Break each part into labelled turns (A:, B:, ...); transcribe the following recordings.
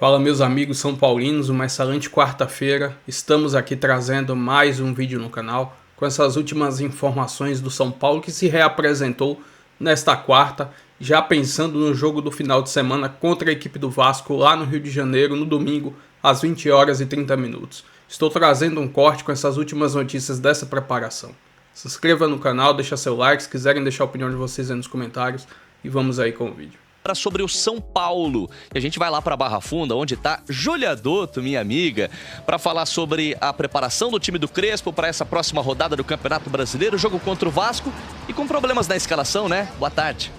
A: Fala meus amigos são paulinos, uma excelente quarta-feira. Estamos aqui trazendo mais um vídeo no canal com essas últimas informações do São Paulo que se reapresentou nesta quarta, já pensando no jogo do final de semana contra a equipe do Vasco lá no Rio de Janeiro no domingo às 20h30. Estou trazendo um corte com essas últimas notícias dessa preparação. Se inscreva no canal, deixa seu like, se quiserem deixar a opinião de vocês aí nos comentários e vamos aí com o vídeo.
B: Sobre o São Paulo. E a gente vai lá para Barra Funda, onde está Júlia Dotto, minha amiga, para falar sobre a preparação do time do Crespo para essa próxima rodada do Campeonato Brasileiro, jogo contra o Vasco e com problemas na escalação, né? Boa tarde.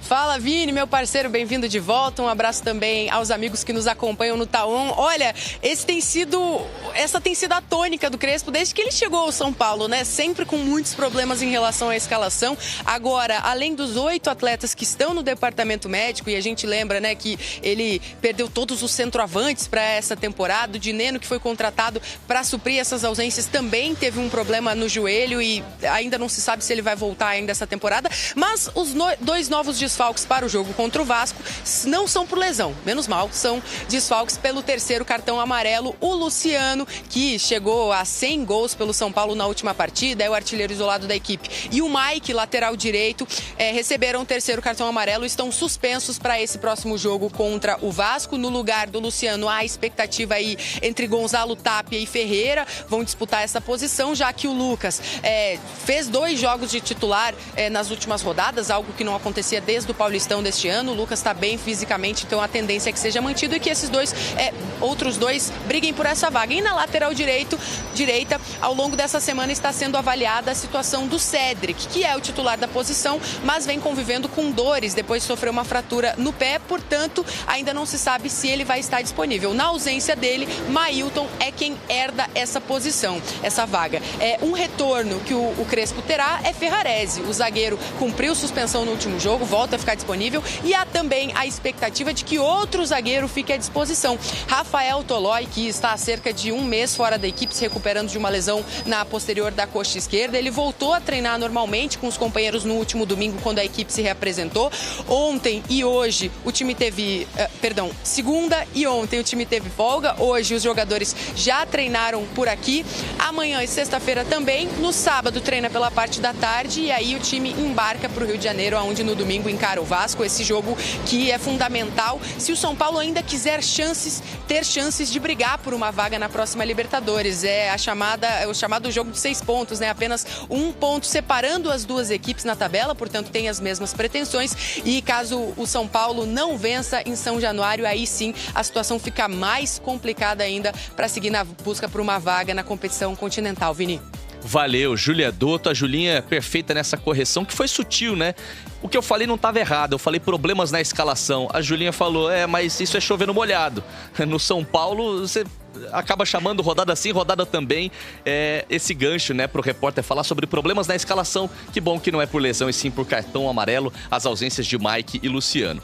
C: Fala, Vini, meu parceiro, bem-vindo de volta. Um abraço também aos amigos que nos acompanham no Taon. Olha, essa tem sido a tônica do Crespo desde que ele chegou ao São Paulo, né? Sempre com muitos problemas em relação à escalação. Agora, além dos 8 atletas que estão no departamento médico, e a gente lembra, né, que ele perdeu todos os centroavantes para essa temporada, o Dineno, que foi contratado para suprir essas ausências, também teve um problema no joelho e ainda não se sabe se ele vai voltar ainda essa temporada. Mas os dois novos desfalques para o jogo contra o Vasco não são por lesão, menos mal, são desfalques pelo terceiro cartão amarelo. O Luciano, que chegou a 100 gols pelo São Paulo na última partida, é o artilheiro isolado da equipe, e o Mike, lateral direito, receberam o terceiro cartão amarelo e estão suspensos para esse próximo jogo contra o Vasco. No lugar do Luciano, há a expectativa aí entre Gonzalo Tapia e Ferreira, vão disputar essa posição, já que o Lucas fez 2 jogos de titular nas últimas rodadas, algo que não acontecia desde o Paulistão deste ano. O Lucas está bem fisicamente, então a tendência é que seja mantido e que esses outros dois briguem por essa vaga. E na lateral direita, ao longo dessa semana está sendo avaliada a situação do Cédric, que é o titular da posição, mas vem convivendo com dores depois de sofrer uma fratura no pé, portanto ainda não se sabe se ele vai estar disponível. Na ausência dele, Mailton é quem herda essa posição, essa vaga. Um retorno que o Crespo terá é Ferrarese. O zagueiro cumpriu suspensão no último jogo, volta a ficar disponível, e há também a expectativa de que outro zagueiro fique à disposição. Rafael Tolói, que está há cerca de 1 mês fora da equipe, se recuperando de uma lesão na posterior da coxa esquerda. Ele voltou a treinar normalmente com os companheiros no último domingo, quando a equipe se reapresentou. Ontem e hoje o time teve... segunda e ontem o time teve folga. Hoje os jogadores já treinaram por aqui. Amanhã e sexta-feira também. No sábado treina pela parte da tarde e aí o time embarca para o Rio de Janeiro, onde no domingo encara o Vasco, esse jogo que é fundamental se o São Paulo ainda quiser ter chances de brigar por uma vaga na próxima Libertadores. É o chamado jogo de 6 pontos, né? Apenas 1 ponto separando as duas equipes na tabela, portanto tem as mesmas pretensões, e caso o São Paulo não vença em São Januário, aí sim a situação fica mais complicada ainda para seguir na busca por uma vaga na competição continental. Vini.
B: Valeu, Júlia Dotto, a Julinha é perfeita nessa correção, que foi sutil, né? O que eu falei não estava errado, eu falei problemas na escalação. A Julinha falou, mas isso é chover no molhado. No São Paulo, você acaba chamando rodada sim, rodada também. Esse gancho, né, pro repórter falar sobre problemas na escalação. Que bom que não é por lesão e sim por cartão amarelo, as ausências de Mike e Luciano.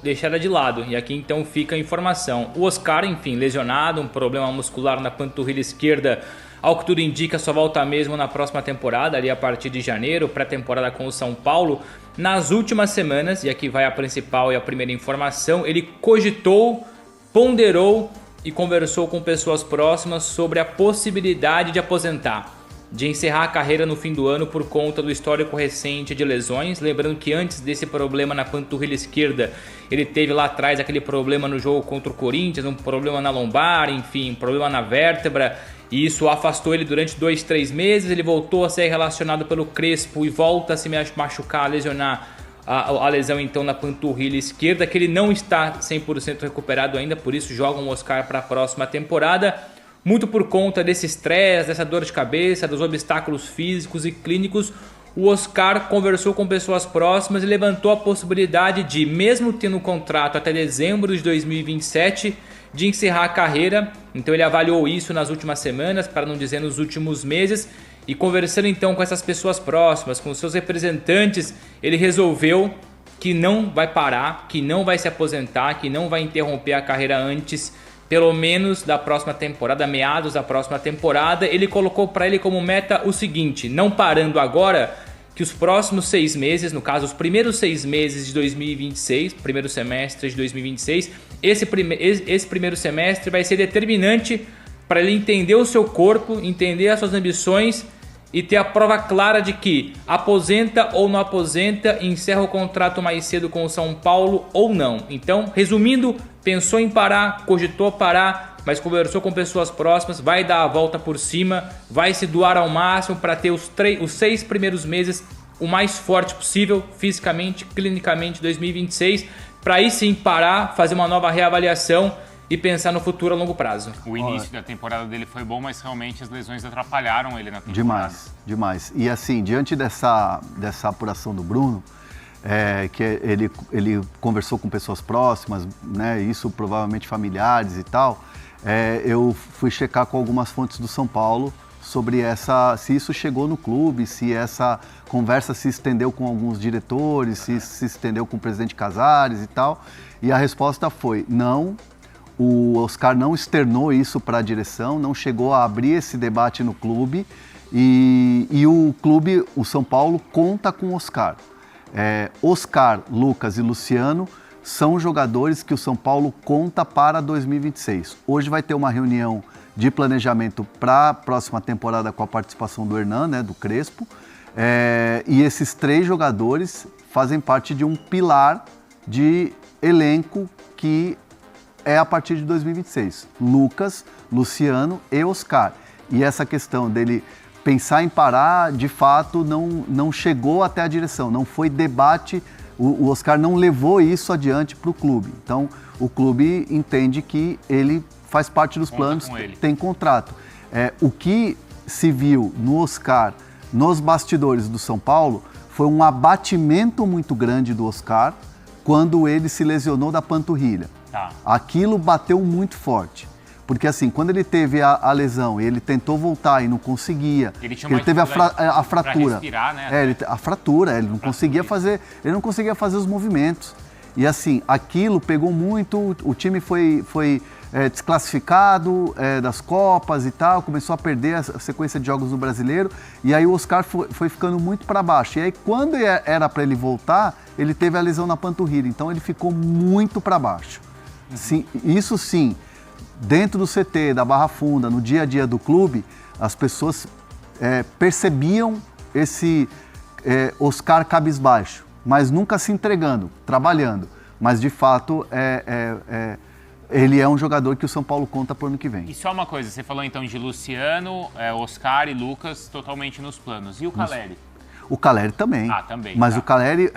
D: Deixada de lado, e aqui então fica a informação. O Oscar, enfim, lesionado, um problema muscular na panturrilha esquerda. Ao que tudo indica, só volta mesmo na próxima temporada, ali a partir de janeiro, pré-temporada com o São Paulo. Nas últimas semanas, e aqui vai a principal e a primeira informação, ele cogitou, ponderou e conversou com pessoas próximas sobre a possibilidade de aposentar, de encerrar a carreira no fim do ano por conta do histórico recente de lesões. Lembrando que antes desse problema na panturrilha esquerda, ele teve lá atrás aquele problema no jogo contra o Corinthians, um problema na lombar, enfim, um problema na vértebra, e isso afastou ele durante 2, 3 meses. Ele voltou a ser relacionado pelo Crespo e volta a se machucar, a lesionar a lesão então na panturrilha esquerda, que ele não está 100% recuperado ainda, por isso jogam o Oscar para a próxima temporada. Muito por conta desse estresse, dessa dor de cabeça, dos obstáculos físicos e clínicos, o Oscar conversou com pessoas próximas e levantou a possibilidade de, mesmo tendo um contrato até dezembro de 2027, de encerrar a carreira. Então ele avaliou isso nas últimas semanas, para não dizer nos últimos meses, e conversando então com essas pessoas próximas, com seus representantes, ele resolveu que não vai parar, que não vai se aposentar, que não vai interromper a carreira antes, pelo menos da próxima temporada, meados da próxima temporada. Ele colocou para ele como meta o seguinte: não parando agora, que os próximos 6 meses, no caso, os primeiros 6 meses de 2026, primeiro semestre de 2026, esse primeiro semestre vai ser determinante para ele entender o seu corpo, entender as suas ambições e ter a prova clara de que aposenta ou não aposenta, encerra o contrato mais cedo com o São Paulo ou não. Então, resumindo, pensou em parar, cogitou parar, mas conversou com pessoas próximas, vai dar a volta por cima, vai se doar ao máximo para ter os 6 primeiros meses o mais forte possível, fisicamente, clinicamente, 2026, para aí sim parar, fazer uma nova reavaliação e pensar no futuro a longo prazo.
E: O início da temporada dele foi bom, mas realmente as lesões atrapalharam ele na temporada.
F: Demais. E assim, diante dessa apuração do Bruno, que ele conversou com pessoas próximas, né, isso provavelmente familiares e tal, eu fui checar com algumas fontes do São Paulo sobre se isso chegou no clube, se essa conversa se estendeu com alguns diretores, se estendeu com o presidente Casares e tal. E a resposta foi não. O Oscar não externou isso para a direção, não chegou a abrir esse debate no clube e o clube, o São Paulo, conta com o Oscar. Oscar, Lucas e Luciano são jogadores que o São Paulo conta para 2026. Hoje vai ter uma reunião de planejamento para a próxima temporada com a participação do Hernan, né, do Crespo, e esses 3 jogadores fazem parte de um pilar de elenco que é a partir de 2026. Lucas, Luciano e Oscar. E essa questão dele pensar em parar, de fato, não chegou até a direção, não foi debate, o Oscar não levou isso adiante para o clube. Então, o clube entende que ele faz parte dos planos, tem contrato. O que se viu no Oscar, nos bastidores do São Paulo, foi um abatimento muito grande do Oscar quando ele se lesionou da panturrilha. Tá. Aquilo bateu muito forte, porque assim, quando ele teve a lesão e ele tentou voltar e não conseguia, ele teve a fratura, respirar, né? A fratura, ele não conseguia fazer os movimentos. E assim, aquilo pegou muito, o time foi desclassificado das Copas e tal, começou a perder a sequência de jogos no Brasileiro, e aí o Oscar foi ficando muito para baixo. E aí quando era para ele voltar, ele teve a lesão na panturrilha, então ele ficou muito para baixo. Sim, isso sim, dentro do CT, da Barra Funda, no dia a dia do clube, as pessoas percebiam esse Oscar cabisbaixo, mas nunca se entregando, trabalhando. Mas de fato, ele é um jogador que o São Paulo conta para o ano que vem.
E: E só uma coisa, você falou então de Luciano, Oscar e Lucas totalmente nos planos. E o Caleri?
F: O Caleri também.
E: Também.
F: Mas o Caleri,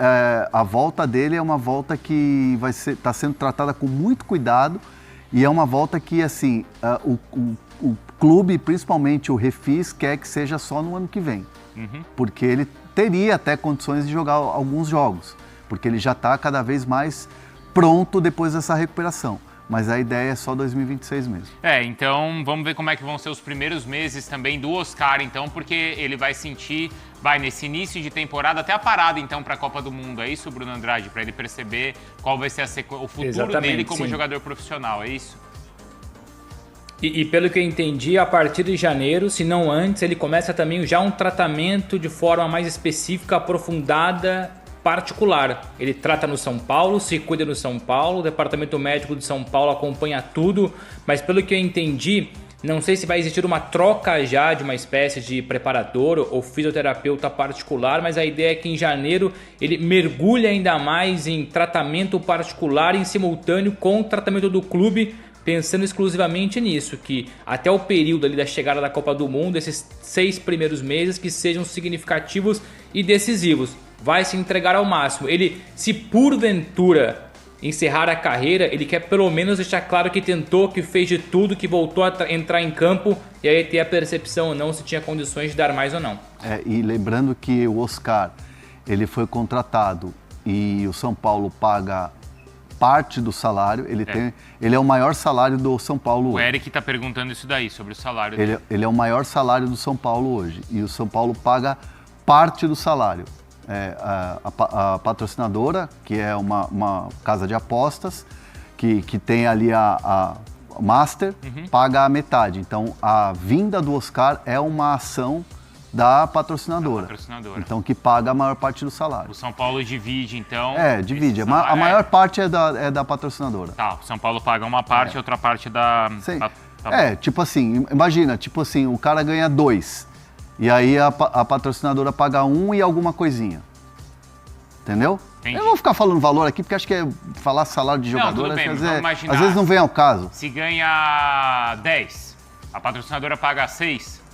F: a volta dele é uma volta que está sendo tratada com muito cuidado e é uma volta que, assim, o clube, principalmente o Refis, quer que seja só no ano que vem. Porque ele teria até condições de jogar alguns jogos, porque ele já está cada vez mais pronto depois dessa recuperação. Mas a ideia é só 2026 mesmo.
E: Então vamos ver como é que vão ser os primeiros meses também do Oscar, então, porque ele vai sentir, nesse início de temporada, até a parada, então, para a Copa do Mundo. É isso, Bruno Andrade? Para ele perceber qual vai ser o futuro dele como jogador profissional, é isso?
D: E pelo que eu entendi, a partir de janeiro, se não antes, ele começa também já um tratamento de forma mais específica, aprofundada, particular. Ele trata no São Paulo, se cuida no São Paulo, o departamento médico de São Paulo acompanha tudo, mas pelo que eu entendi, não sei se vai existir uma troca já de uma espécie de preparador ou fisioterapeuta particular, mas a ideia é que em janeiro ele mergulhe ainda mais em tratamento particular em simultâneo com o tratamento do clube, pensando exclusivamente nisso, que até o período ali da chegada da Copa do Mundo, esses 6 primeiros meses que sejam significativos e decisivos. Vai se entregar ao máximo. Ele, se porventura encerrar a carreira, ele quer pelo menos deixar claro que tentou, que fez de tudo, que voltou a entrar em campo e aí ter a percepção ou não se tinha condições de dar mais ou não.
F: E lembrando que o Oscar, ele foi contratado e o São Paulo paga parte do salário, ele é o maior salário do São Paulo hoje.
E: O Eric está perguntando isso daí, sobre o salário dele.
F: Ele é o maior salário do São Paulo hoje e o São Paulo paga parte do salário. A patrocinadora, que é uma casa de apostas, que tem ali a Master, paga a metade. Então, a vinda do Oscar é uma ação da patrocinadora.
E: Patrocinadora.
F: Então, que paga a maior parte do salário.
E: O São Paulo divide, então...
F: Divide. A maior parte é da patrocinadora.
E: Tá, o São Paulo paga uma parte e outra parte da...
F: Sim.
E: Tá
F: tipo assim, imagina, o cara ganha 2. E aí a patrocinadora paga 1 e alguma coisinha. Entendeu?
E: Entendi.
F: Eu não vou ficar falando valor aqui, porque acho que falar salário de jogador,
E: tudo bem,
F: às
E: vamos
F: vezes não vem ao caso.
E: Se ganha 10, a patrocinadora paga 6?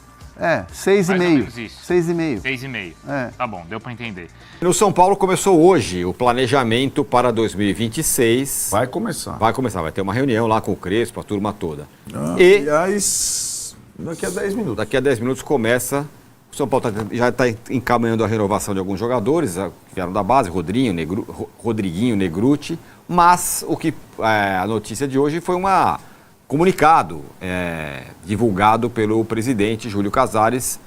F: 6,5. 6,5.
E: 6,5. Tá bom, deu pra entender.
G: No São Paulo começou hoje o planejamento para 2026.
H: Vai começar.
G: Vai ter uma reunião lá com o Crespo, a turma toda.
H: Aliás, daqui a 10 minutos.
G: Daqui a 10 minutos começa. O São Paulo já está encaminhando a renovação de alguns jogadores que vieram da base, Rodriguinho, Negruti, mas a notícia de hoje foi um comunicado divulgado pelo presidente Júlio Casares,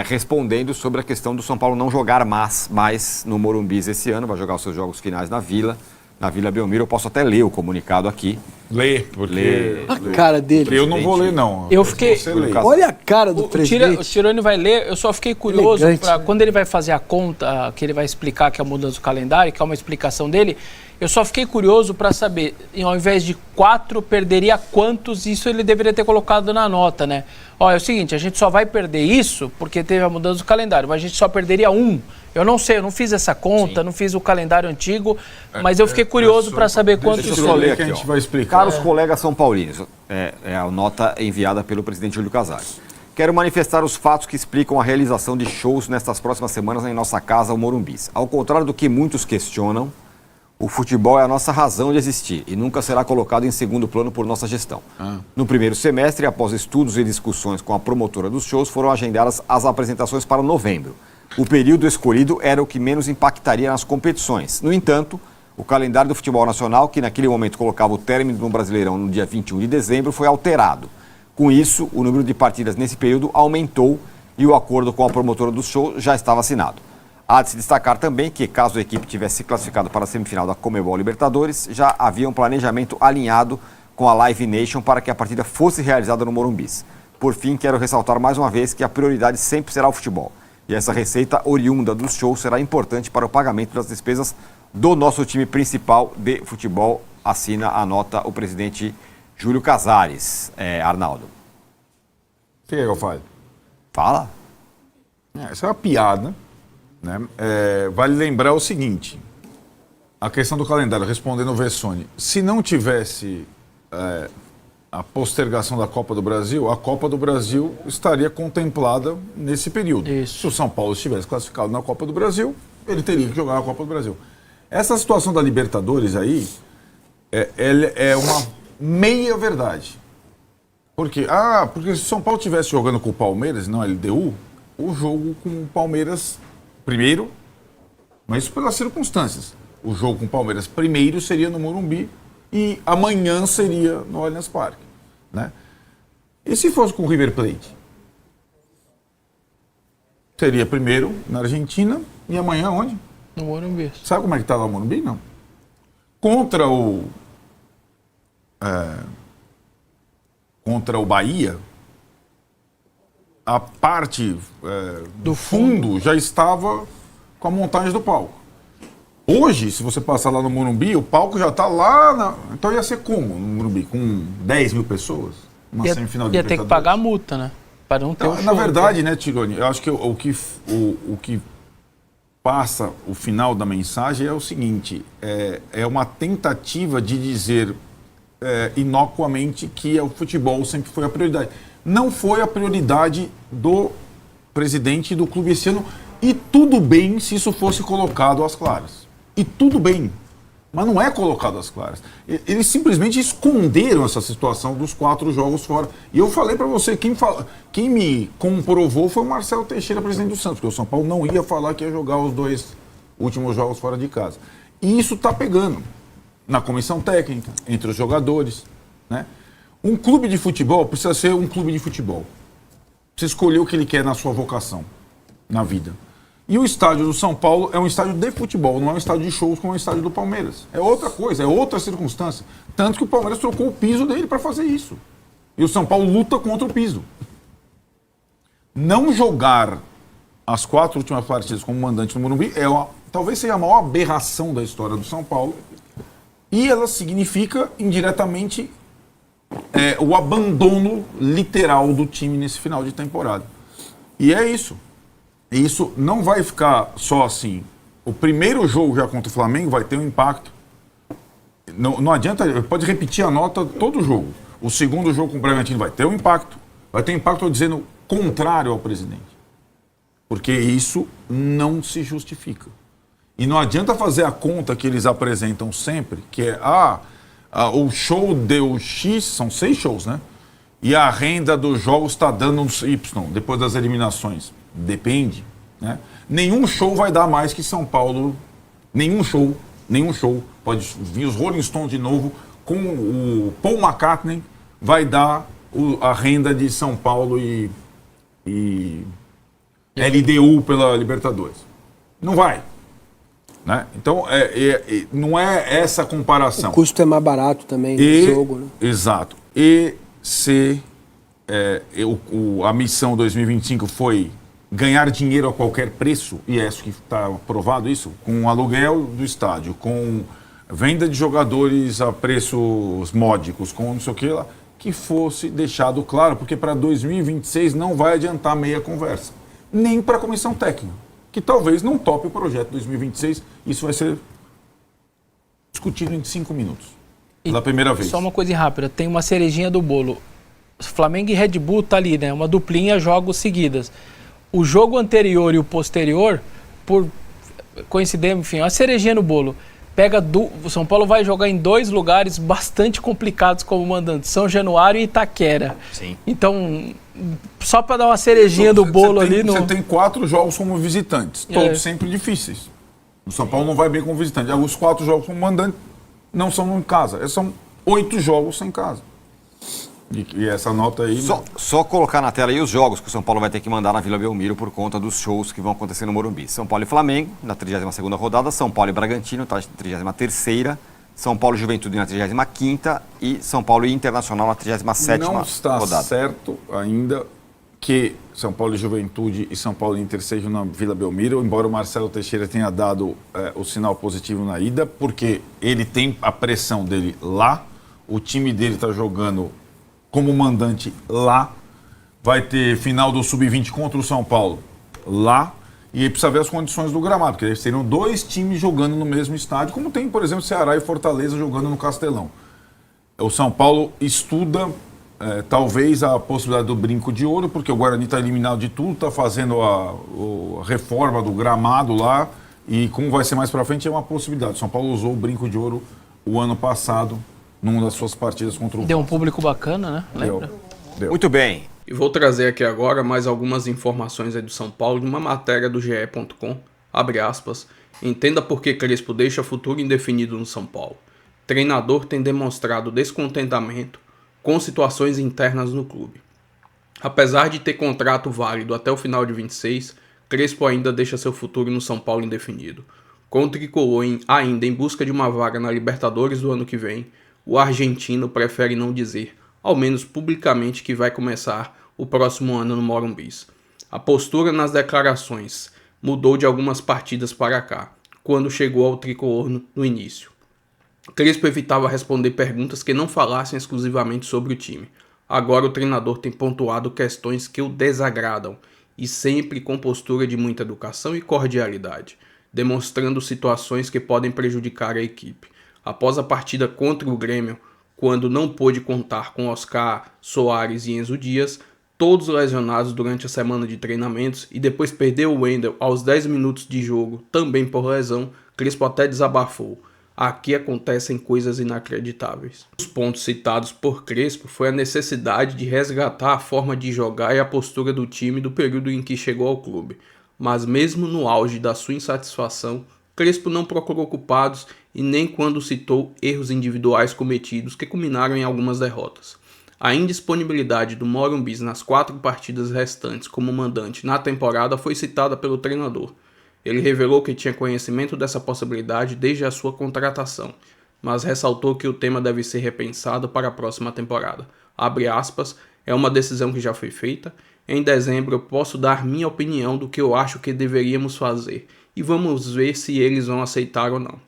G: respondendo sobre a questão do São Paulo não jogar mais no Morumbi esse ano, vai jogar os seus jogos finais na Vila Belmiro. Eu posso até ler o comunicado aqui.
I: A cara dele.
H: Eu não vou ler, não.
I: Eu fiquei... Olha a cara do presidente.
A: O Tirone vai ler, eu só fiquei curioso para quando ele vai fazer a conta, que ele vai explicar que é a mudança do calendário, que é uma explicação dele, eu só fiquei curioso para saber, ao invés de 4, perderia quantos? Isso ele deveria ter colocado na nota, né? É o seguinte, a gente só vai perder isso porque teve a mudança do calendário, mas a gente só perderia 1. Eu não sei, eu não fiz essa conta, não fiz o calendário antigo, mas eu fiquei curioso para saber quantos...
G: Deixa eu só ler aqui,
H: a gente vai explicar.
G: Caros colegas são paulinos, é a nota enviada pelo presidente Júlio Casares. Quero manifestar os fatos que explicam a realização de shows nestas próximas semanas em nossa casa, o Morumbi. Ao contrário do que muitos questionam, o futebol é a nossa razão de existir e nunca será colocado em segundo plano por nossa gestão. No primeiro semestre, após estudos e discussões com a promotora dos shows, foram agendadas as apresentações para novembro. O período escolhido era o que menos impactaria nas competições. No entanto, o calendário do futebol nacional, que naquele momento colocava o término do Brasileirão no dia 21 de dezembro, foi alterado. Com isso, o número de partidas nesse período aumentou e o acordo com a promotora do show já estava assinado. Há de se destacar também que, caso a equipe tivesse se classificado para a semifinal da Conmebol Libertadores, já havia um planejamento alinhado com a Live Nation para que a partida fosse realizada no Morumbi. Por fim, quero ressaltar mais uma vez que a prioridade sempre será o futebol. E essa receita oriunda dos shows será importante para o pagamento das despesas do nosso time principal de futebol, assina a nota o presidente Júlio Casares. Arnaldo.
H: O que eu falo?
G: Fala.
H: Isso é uma piada, né? Vale lembrar o seguinte, a questão do calendário, respondendo o Vessone, se não tivesse a postergação da Copa do Brasil, a Copa do Brasil estaria contemplada nesse período.
A: Isso.
H: Se o São Paulo estivesse classificado na Copa do Brasil, ele teria que jogar a Copa do Brasil. Essa situação da Libertadores aí é uma meia verdade. Por quê? Porque se o São Paulo estivesse jogando com o Palmeiras, não a LDU, o jogo com o Palmeiras primeiro, mas isso pelas circunstâncias. O jogo com o Palmeiras primeiro seria no Morumbi e amanhã seria no Allianz Parque, né? E se fosse com o River Plate? Seria primeiro na Argentina e amanhã onde?
A: No Morumbi.
H: Sabe como é que está lá o Morumbi? Não. Contra o Bahia, a parte do fundo já estava com a montagem do palco. Hoje, se você passar lá no Morumbi, o palco já está lá. Então ia ser como no Morumbi? Com 10 mil pessoas? Uma semifinal de
A: Ia ter que pagar a multa, né? Para não ter um show.
H: Na verdade, né, Tirone, eu acho que o que passa o final da mensagem é o seguinte: é uma tentativa de dizer inocuamente que o futebol sempre foi a prioridade. Não foi a prioridade do presidente do clube esse ano, e tudo bem se isso fosse colocado às claras. E tudo bem, mas não é colocado às claras. Eles simplesmente esconderam essa situação dos 4 jogos fora. E eu falei para você, quem me comprovou foi o Marcelo Teixeira, presidente do Santos, porque o São Paulo não ia falar que ia jogar os 2 últimos jogos fora de casa. E isso está pegando na comissão técnica, entre os jogadores, né? Um clube de futebol precisa ser um clube de futebol. Precisa escolher o que ele quer na sua vocação, na vida. E o estádio do São Paulo é um estádio de futebol, não é um estádio de shows como é o estádio do Palmeiras. É outra coisa, é outra circunstância. Tanto que o Palmeiras trocou o piso dele para fazer isso. E o São Paulo luta contra o piso. Não jogar as 4 últimas partidas como mandante no Morumbi talvez seja a maior aberração da história do São Paulo. E ela significa, indiretamente, o abandono literal do time nesse final de temporada. E é isso. E isso não vai ficar só assim. O primeiro jogo já contra o Flamengo vai ter um impacto. Não adianta, pode repetir a nota todo jogo. O segundo jogo com o Bragantino vai ter um impacto. Vai ter um impacto dizendo contrário ao presidente. Porque isso não se justifica. E não adianta fazer a conta que eles apresentam sempre, que é, o show deu X, são 6 shows, né? E a renda dos jogos está dando uns Y, depois das eliminações. Depende, né? Nenhum show vai dar mais que São Paulo. Nenhum show. Pode vir os Rolling Stones de novo, com o Paul McCartney, vai dar a renda de São Paulo e LDU pela Libertadores. Não vai. Né? Então, não é essa comparação.
I: O custo é mais barato também do jogo. Né?
H: Exato. E se a missão 2025 foi ganhar dinheiro a qualquer preço, e é isso que está provado isso, com o aluguel do estádio, com venda de jogadores a preços módicos, com não sei o que lá, que fosse deixado claro, porque para 2026 não vai adiantar meia conversa. Nem para a comissão técnica, que talvez não tope o projeto 2026. Isso vai ser discutido em 5 minutos, pela primeira vez.
J: Só uma coisa rápida, tem uma cerejinha do bolo. Flamengo e Red Bull tá ali, né? Uma duplinha, jogos seguidas. O jogo anterior e o posterior, por coincidência, enfim, a cerejinha no bolo. O São Paulo vai jogar em 2 lugares bastante complicados como mandante, São Januário e Itaquera. Sim. Então, só para dar uma cerejinha do bolo ali...
H: Você tem 4 jogos como visitantes, todos sempre difíceis. O São Paulo não vai bem como visitante. Os 4 jogos como mandante não são em casa, são 8 jogos sem casa. E essa nota aí...
G: Só colocar na tela aí os jogos que o São Paulo vai ter que mandar na Vila Belmiro por conta dos shows que vão acontecer no Morumbi. São Paulo e Flamengo, na 32ª rodada. São Paulo e Bragantino, na 33ª. São Paulo e Juventude, na 35ª. E São Paulo e Internacional, na 37ª rodada.
H: Não está certo ainda que São Paulo e Juventude e São Paulo e Inter sejam na Vila Belmiro, embora o Marcelo Teixeira tenha dado o sinal positivo na ida, porque ele tem a pressão dele lá, o time dele está jogando como mandante lá, vai ter final do Sub-20 contra o São Paulo lá, e aí precisa ver as condições do gramado, porque eles teriam 2 times jogando no mesmo estádio, como tem, por exemplo, Ceará e Fortaleza jogando no Castelão. O São Paulo estuda talvez a possibilidade do brinco de ouro, porque o Guarani está eliminado de tudo, está fazendo a reforma do gramado lá, e como vai ser mais para frente é uma possibilidade. O São Paulo usou o brinco de ouro o ano passado, numa das suas partidas contra o...
J: Deu um público bacana, né? Lembra?
G: Deu. Muito bem.
A: E vou trazer aqui agora mais algumas informações aí do São Paulo, de uma matéria do GE.com, abre aspas, entenda por que Crespo deixa futuro indefinido no São Paulo. Treinador tem demonstrado descontentamento com situações internas no clube. Apesar de ter contrato válido até o final de 26, Crespo ainda deixa seu futuro no São Paulo indefinido. Com o tricolor ainda em busca de uma vaga na Libertadores do ano que vem, o argentino prefere não dizer, ao menos publicamente, que vai começar o próximo ano no Morumbi. A postura nas declarações mudou de algumas partidas para cá, quando chegou ao tricolor no início. Crespo evitava responder perguntas que não falassem exclusivamente sobre o time. Agora o treinador tem pontuado questões que o desagradam, e sempre com postura de muita educação e cordialidade, demonstrando situações que podem prejudicar a equipe. Após a partida contra o Grêmio, quando não pôde contar com Oscar, Soares e Enzo Dias, todos lesionados durante a semana de treinamentos, e depois perdeu o Wendel aos 10 minutos de jogo, também por lesão, Crespo até desabafou. Aqui acontecem coisas inacreditáveis. Os pontos citados por Crespo foi a necessidade de resgatar a forma de jogar e a postura do time do período em que chegou ao clube. Mas mesmo no auge da sua insatisfação, Crespo não procurou culpados e nem quando citou erros individuais cometidos que culminaram em algumas derrotas. A indisponibilidade do Morumbi nas 4 partidas restantes como mandante na temporada foi citada pelo treinador. Ele revelou que tinha conhecimento dessa possibilidade desde a sua contratação, mas ressaltou que o tema deve ser repensado para a próxima temporada. Abre aspas, É uma decisão que já foi feita. Em dezembro eu posso dar minha opinião do que eu acho que deveríamos fazer e vamos ver se eles vão aceitar ou não.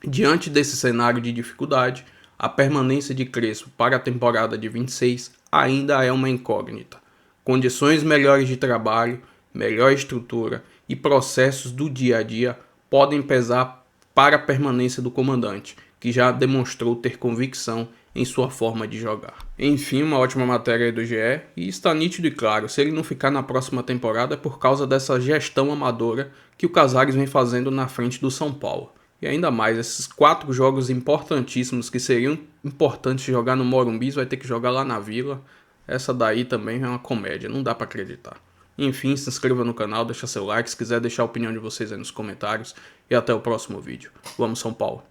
A: Diante desse cenário de dificuldade, a permanência de Crespo para a temporada de 26 ainda é uma incógnita. Condições melhores de trabalho, melhor estrutura e processos do dia a dia podem pesar para a permanência do comandante, que já demonstrou ter convicção em sua forma de jogar. Enfim, uma ótima matéria aí do GE, e está nítido e claro, se ele não ficar na próxima temporada é por causa dessa gestão amadora que o Casares vem fazendo na frente do São Paulo. E ainda mais, esses 4 jogos importantíssimos que seriam importantes jogar no Morumbi, vai ter que jogar lá na Vila. Essa daí também é uma comédia, não dá pra acreditar. Enfim, se inscreva no canal, deixa seu like, se quiser deixar a opinião de vocês aí nos comentários. E até o próximo vídeo. Vamos São Paulo!